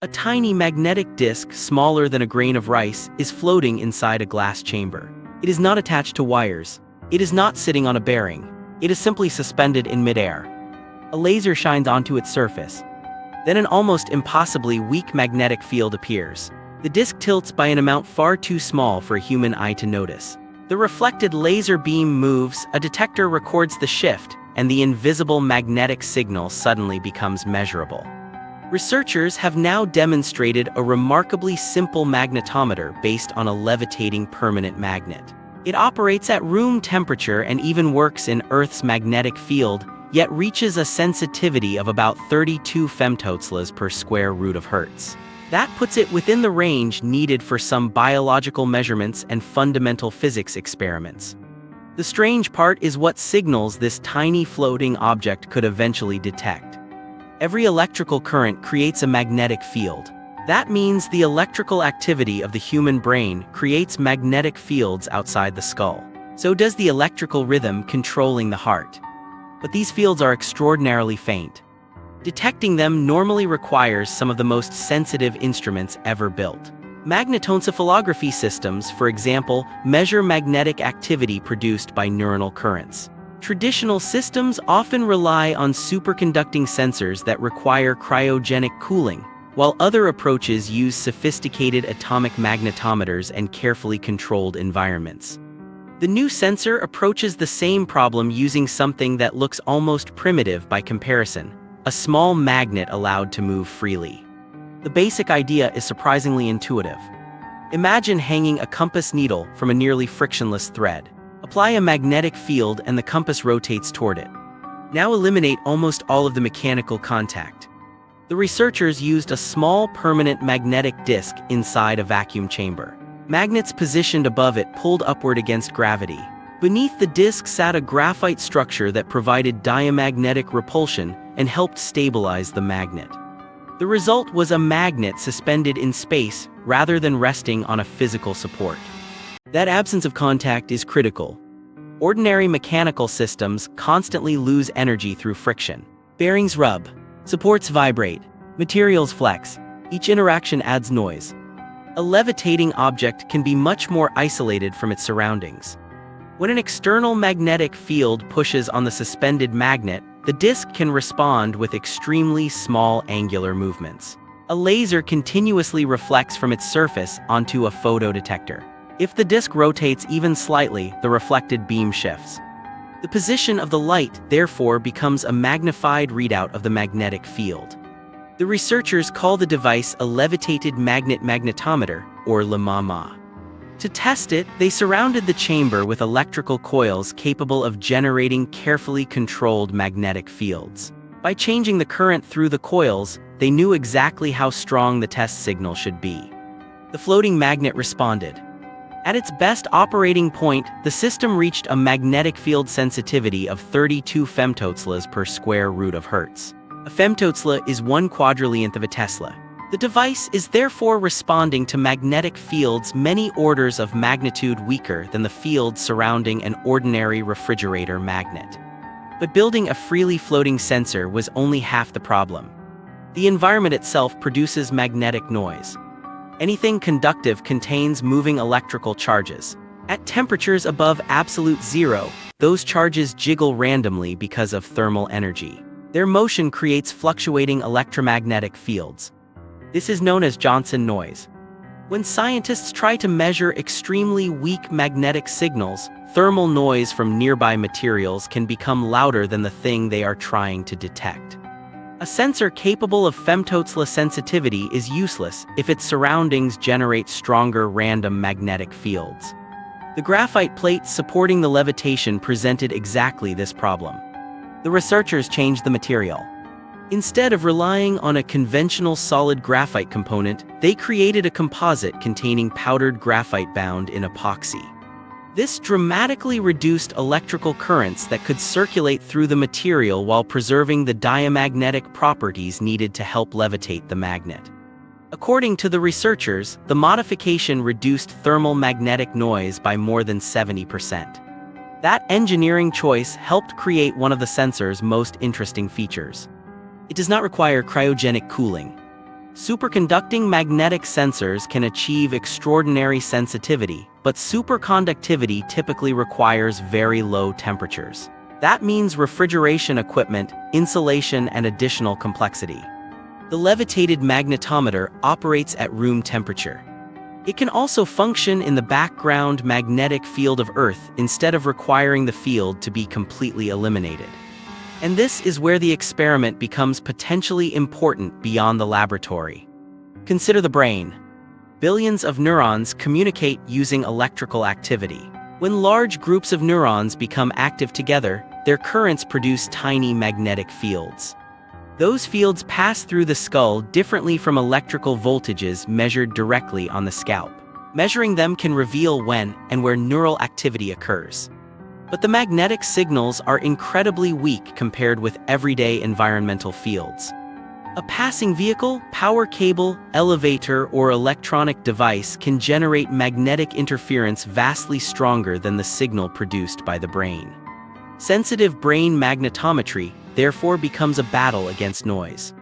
A tiny magnetic disc smaller than a grain of rice is floating inside a glass chamber. It is not attached to wires. It is not sitting on a bearing. It is simply suspended in midair. A laser shines onto its surface. Then an almost impossibly weak magnetic field appears. The disc tilts by an amount far too small for a human eye to notice. The reflected laser beam moves, a detector records the shift, and the invisible magnetic signal suddenly becomes measurable. Researchers have now demonstrated a remarkably simple magnetometer based on a levitating permanent magnet. It operates at room temperature and even works in Earth's magnetic field, yet reaches a sensitivity of about 32 femtoteslas per square root of hertz. That puts it within the range needed for some biological measurements and fundamental physics experiments. The strange part is what signals this tiny floating object could eventually detect. Every electrical current creates a magnetic field. That means the electrical activity of the human brain creates magnetic fields outside the skull. So does the electrical rhythm controlling the heart. But these fields are extraordinarily faint. Detecting them normally requires some of the most sensitive instruments ever built. Magnetoencephalography systems, for example, measure magnetic activity produced by neuronal currents. Traditional systems often rely on superconducting sensors that require cryogenic cooling, while other approaches use sophisticated atomic magnetometers and carefully controlled environments. The new sensor approaches the same problem using something that looks almost primitive by comparison: a small magnet allowed to move freely. The basic idea is surprisingly intuitive. Imagine hanging a compass needle from a nearly frictionless thread. Apply a magnetic field and the compass rotates toward it. Now eliminate almost all of the mechanical contact. The researchers used a small permanent magnetic disc inside a vacuum chamber. Magnets positioned above it pulled upward against gravity. Beneath the disc sat a graphite structure that provided diamagnetic repulsion and helped stabilize the magnet. The result was a magnet suspended in space rather than resting on a physical support. That absence of contact is critical. Ordinary mechanical systems constantly lose energy through friction. Bearings rub, supports vibrate, materials flex. Each interaction adds noise. A levitating object can be much more isolated from its surroundings. When an external magnetic field pushes on the suspended magnet, the disc can respond with extremely small angular movements. A laser continuously reflects from its surface onto a photodetector. If the disc rotates even slightly, the reflected beam shifts. The position of the light, therefore, becomes a magnified readout of the magnetic field. The researchers call the device a levitated magnet magnetometer, or LMMA. To test it, they surrounded the chamber with electrical coils capable of generating carefully controlled magnetic fields. By changing the current through the coils, they knew exactly how strong the test signal should be. The floating magnet responded. At its best operating point, the system reached a magnetic field sensitivity of 32 femtoteslas per square root of hertz. A femtotesla is 1 quadrillionth of a tesla. The device is therefore responding to magnetic fields many orders of magnitude weaker than the fields surrounding an ordinary refrigerator magnet. But building a freely floating sensor was only half the problem. The environment itself produces magnetic noise. Anything conductive contains moving electrical charges. At temperatures above absolute zero, those charges jiggle randomly because of thermal energy. Their motion creates fluctuating electromagnetic fields. This is known as Johnson noise. When scientists try to measure extremely weak magnetic signals, thermal noise from nearby materials can become louder than the thing they are trying to detect. A sensor capable of femtotesla sensitivity is useless if its surroundings generate stronger random magnetic fields. The graphite plates supporting the levitation presented exactly this problem. The researchers changed the material. Instead of relying on a conventional solid graphite component, they created a composite containing powdered graphite bound in epoxy. This dramatically reduced electrical currents that could circulate through the material while preserving the diamagnetic properties needed to help levitate the magnet. According to the researchers, the modification reduced thermal magnetic noise by more than 70%. That engineering choice helped create one of the sensor's most interesting features. It does not require cryogenic cooling. Superconducting magnetic sensors can achieve extraordinary sensitivity, but superconductivity typically requires very low temperatures. That means refrigeration equipment, insulation, and additional complexity. The levitated magnetometer operates at room temperature. It can also function in the background magnetic field of Earth instead of requiring the field to be completely eliminated. And this is where the experiment becomes potentially important beyond the laboratory. Consider the brain. Billions of neurons communicate using electrical activity. When large groups of neurons become active together, their currents produce tiny magnetic fields. Those fields pass through the skull differently from electrical voltages measured directly on the scalp. Measuring them can reveal when and where neural activity occurs. But the magnetic signals are incredibly weak compared with everyday environmental fields. A passing vehicle, power cable, elevator, or electronic device can generate magnetic interference vastly stronger than the signal produced by the brain. Sensitive brain magnetometry, therefore, becomes a battle against noise.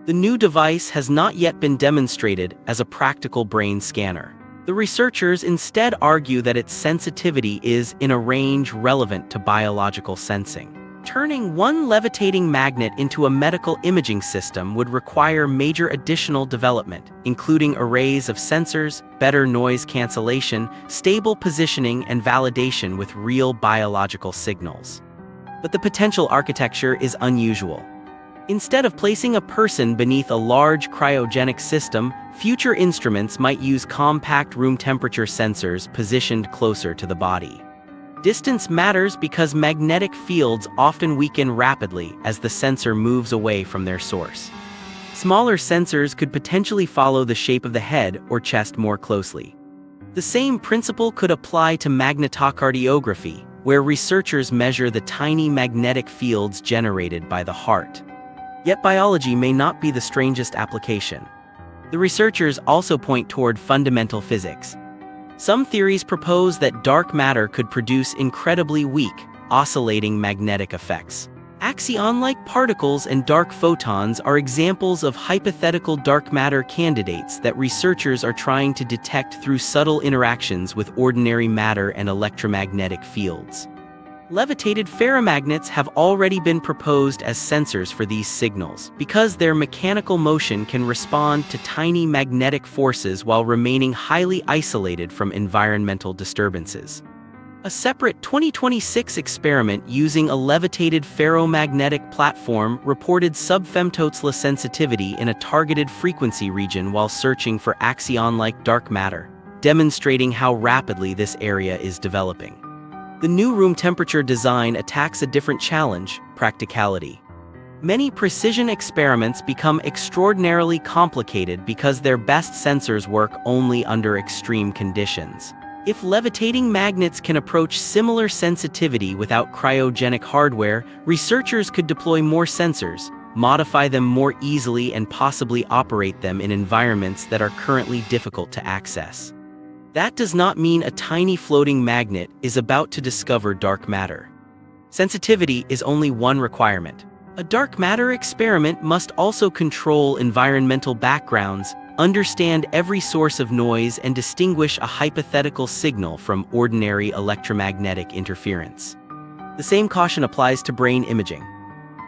The new device has not yet been demonstrated as a practical brain scanner. The researchers instead argue that its sensitivity is in a range relevant to biological sensing. Turning one levitating magnet into a medical imaging system would require major additional development, including arrays of sensors, better noise cancellation, stable positioning, and validation with real biological signals. But the potential architecture is unusual. Instead of placing a person beneath a large cryogenic system, future instruments might use compact room temperature sensors positioned closer to the body. Distance matters because magnetic fields often weaken rapidly as the sensor moves away from their source. Smaller sensors could potentially follow the shape of the head or chest more closely. The same principle could apply to magnetocardiography, where researchers measure the tiny magnetic fields generated by the heart. Yet biology may not be the strangest application. The researchers also point toward fundamental physics. Some theories propose that dark matter could produce incredibly weak, oscillating magnetic effects. Axion-like particles and dark photons are examples of hypothetical dark matter candidates that researchers are trying to detect through subtle interactions with ordinary matter and electromagnetic fields. Levitated ferromagnets have already been proposed as sensors for these signals because their mechanical motion can respond to tiny magnetic forces while remaining highly isolated from environmental disturbances. A separate 2026 experiment using a levitated ferromagnetic platform reported sub-femtotesla sensitivity in a targeted frequency region while searching for axion-like dark matter, demonstrating how rapidly this area is developing. The new room temperature design attacks a different challenge: practicality. Many precision experiments become extraordinarily complicated because their best sensors work only under extreme conditions. If levitating magnets can approach similar sensitivity without cryogenic hardware, researchers could deploy more sensors, modify them more easily, and possibly operate them in environments that are currently difficult to access. That does not mean a tiny floating magnet is about to discover dark matter. Sensitivity is only one requirement. A dark matter experiment must also control environmental backgrounds, understand every source of noise, and distinguish a hypothetical signal from ordinary electromagnetic interference. The same caution applies to brain imaging.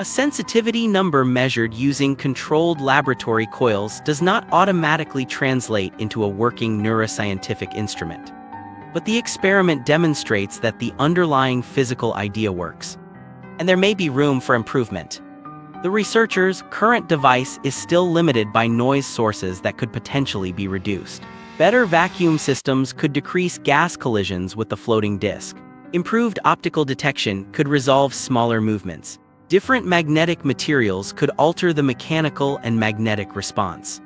A sensitivity number measured using controlled laboratory coils does not automatically translate into a working neuroscientific instrument. But the experiment demonstrates that the underlying physical idea works. And there may be room for improvement. The researchers' current device is still limited by noise sources that could potentially be reduced. Better vacuum systems could decrease gas collisions with the floating disk. Improved optical detection could resolve smaller movements. Different magnetic materials could alter the mechanical and magnetic response.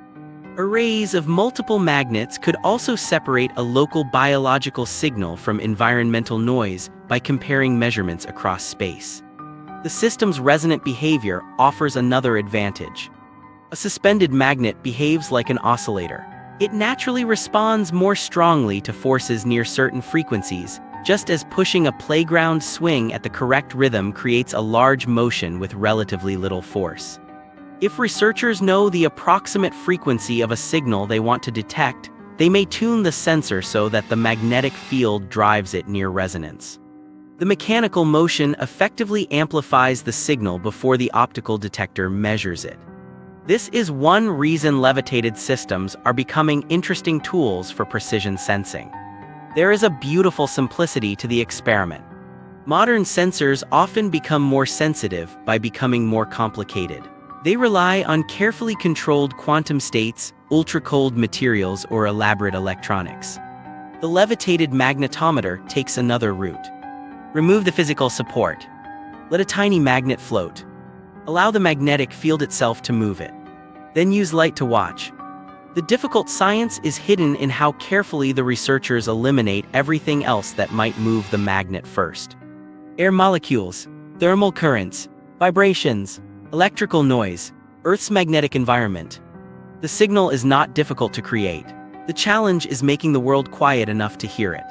Arrays of multiple magnets could also separate a local biological signal from environmental noise by comparing measurements across space. The system's resonant behavior offers another advantage. A suspended magnet behaves like an oscillator. It naturally responds more strongly to forces near certain frequencies, just as pushing a playground swing at the correct rhythm creates a large motion with relatively little force. If researchers know the approximate frequency of a signal they want to detect, they may tune the sensor so that the magnetic field drives it near resonance. The mechanical motion effectively amplifies the signal before the optical detector measures it. This is one reason levitated systems are becoming interesting tools for precision sensing. There is a beautiful simplicity to the experiment. Modern sensors often become more sensitive by becoming more complicated. They rely on carefully controlled quantum states, ultra-cold materials, or elaborate electronics. The levitated magnetometer takes another route. Remove the physical support. Let a tiny magnet float. Allow the magnetic field itself to move it. Then use light to watch. The difficult science is hidden in how carefully the researchers eliminate everything else that might move the magnet first. Air molecules, thermal currents, vibrations, electrical noise, Earth's magnetic environment. The signal is not difficult to create. The challenge is making the world quiet enough to hear it.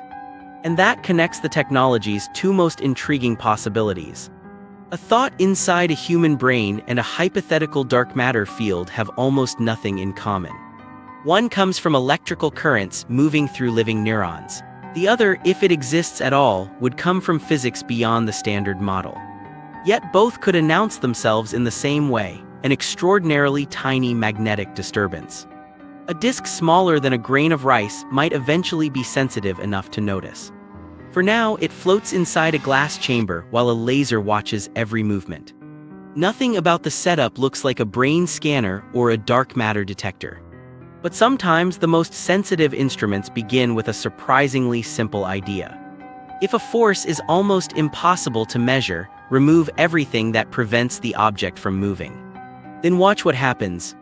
And that connects the technology's two most intriguing possibilities. A thought inside a human brain and a hypothetical dark matter field have almost nothing in common. One comes from electrical currents moving through living neurons. The other, if it exists at all, would come from physics beyond the standard model. Yet both could announce themselves in the same way, an extraordinarily tiny magnetic disturbance. A disk smaller than a grain of rice might eventually be sensitive enough to notice. For now, it floats inside a glass chamber while a laser watches every movement. Nothing about the setup looks like a brain scanner or a dark matter detector. But sometimes the most sensitive instruments begin with a surprisingly simple idea. If a force is almost impossible to measure, remove everything that prevents the object from moving. Then watch what happens.